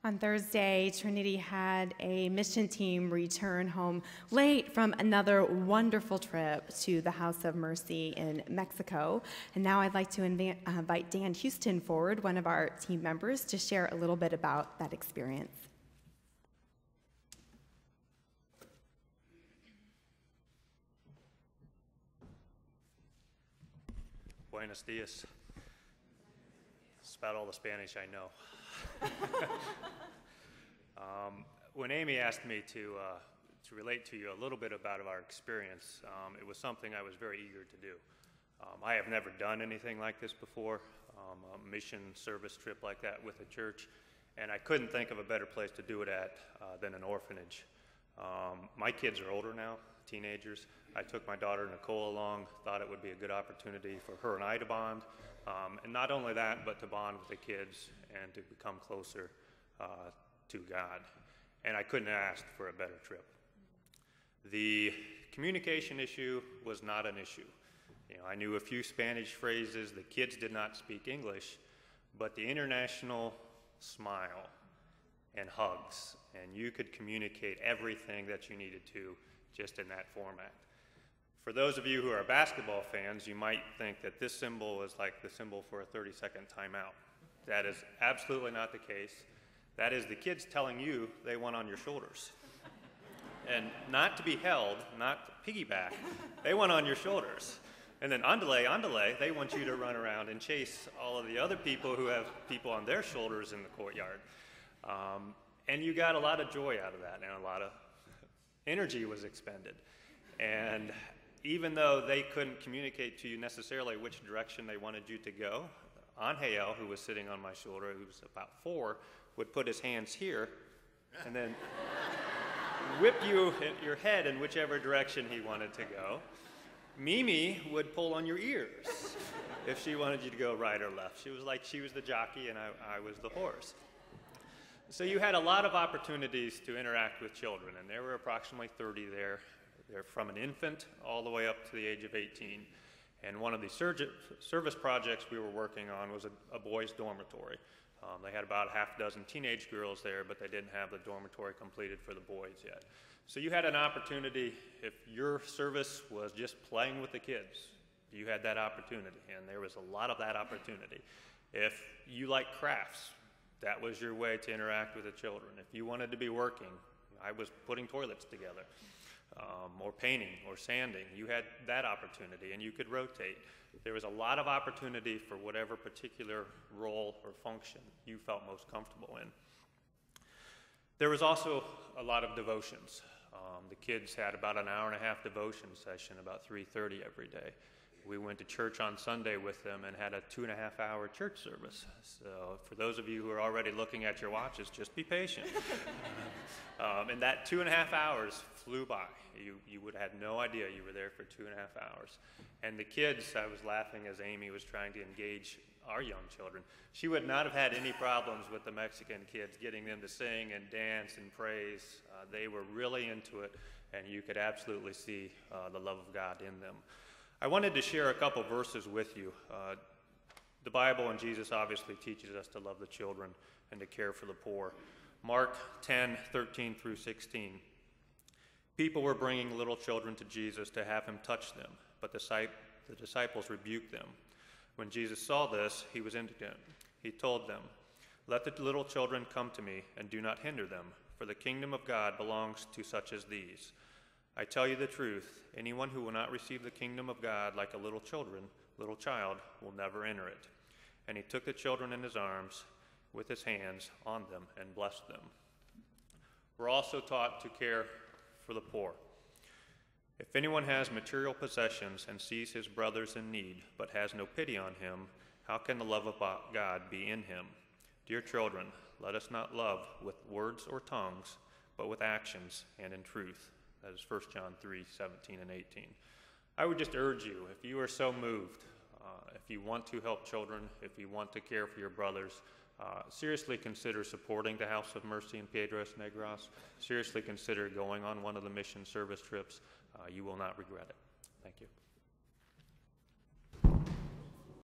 On Thursday, Trinity had a mission team return home late from another wonderful trip to the House of Mercy in Mexico. And now I'd like to invite Dan Huston forward, one of our team members, to share a little bit about that experience. Buenos dias. That's about all the Spanish I know. When Amy asked me to relate to you a little bit about our experience, it was something I was very eager to do. I have never done anything like this before, a mission service trip like that with a church, and I couldn't think of a better place to do it at than an orphanage. My kids are older now, teenagers. I took my daughter Nicole along, thought it would be a good opportunity for her and I to bond, and not only that, but to bond with the kids and to become closer to God. And I couldn't ask for a better trip. The communication issue was not an issue. You know, I knew a few Spanish phrases, the kids did not speak English, but the international smile and hugs, and you could communicate everything that you needed to just in that format. For those of you who are basketball fans, you might think that this symbol is like the symbol for a 30-second timeout. That is absolutely not the case. That is the kids telling you they want on your shoulders. And not to be held, not to piggyback, they want on your shoulders. And then andale, they want you to run around and chase all of the other people who have people on their shoulders in the courtyard. And you got a lot of joy out of that, and a lot of energy was expended. And even though they couldn't communicate to you necessarily which direction they wanted you to go, Angel, who was sitting on my shoulder, who was about 4, would put his hands here and then whip your head in whichever direction he wanted to go. Mimi would pull on your ears if she wanted you to go right or left. She was like she was the jockey and I was the horse. So you had a lot of opportunities to interact with children, and there were approximately 30 there. They're from an infant all the way up to the age of 18. And one of the service projects we were working on was a boys' dormitory. They had about a half dozen teenage girls there, but they didn't have the dormitory completed for the boys yet. So you had an opportunity, if your service was just playing with the kids, you had that opportunity, and there was a lot of that opportunity. If you like crafts, that was your way to interact with the children. If you wanted to be working, I was putting toilets together, or painting or sanding, you had that opportunity, and you could rotate. There was a lot of opportunity for whatever particular role or function you felt most comfortable in. There was also a lot of devotions. The kids had about an hour-and-a-half devotion session, about 3:30 every day. We went to church on Sunday with them and had a 2.5-hour church service. So for those of you who are already looking at your watches, just be patient. And that 2.5 hours flew by. You would have no idea you were there for 2.5 hours. And the kids, I was laughing as Amy was trying to engage our young children. She would not have had any problems with the Mexican kids getting them to sing and dance and praise. They were really into it, and you could absolutely see the love of God in them. I wanted to share a couple verses with you. The Bible and Jesus obviously teaches us to love the children and to care for the poor. Mark 10:13 through 16. People were bringing little children to Jesus to have him touch them, but the disciples rebuked them. When Jesus saw this, he was indignant. He told them, "Let the little children come to me, and do not hinder them, for the kingdom of God belongs to such as these. I tell you the truth, anyone who will not receive the kingdom of God like a little child will never enter it." And he took the children in his arms with his hands on them and blessed them. We're also taught to care for the poor. If anyone has material possessions and sees his brothers in need, but has no pity on him, how can the love of God be in him? Dear children, let us not love with words or tongues, but with actions and in truth. That is 1 John 3:17 and 18. I would just urge you, if you are so moved, if you want to help children, if you want to care for your brothers, seriously consider supporting the House of Mercy in Piedras Negras. Seriously consider going on one of the mission service trips. You will not regret it. Thank you.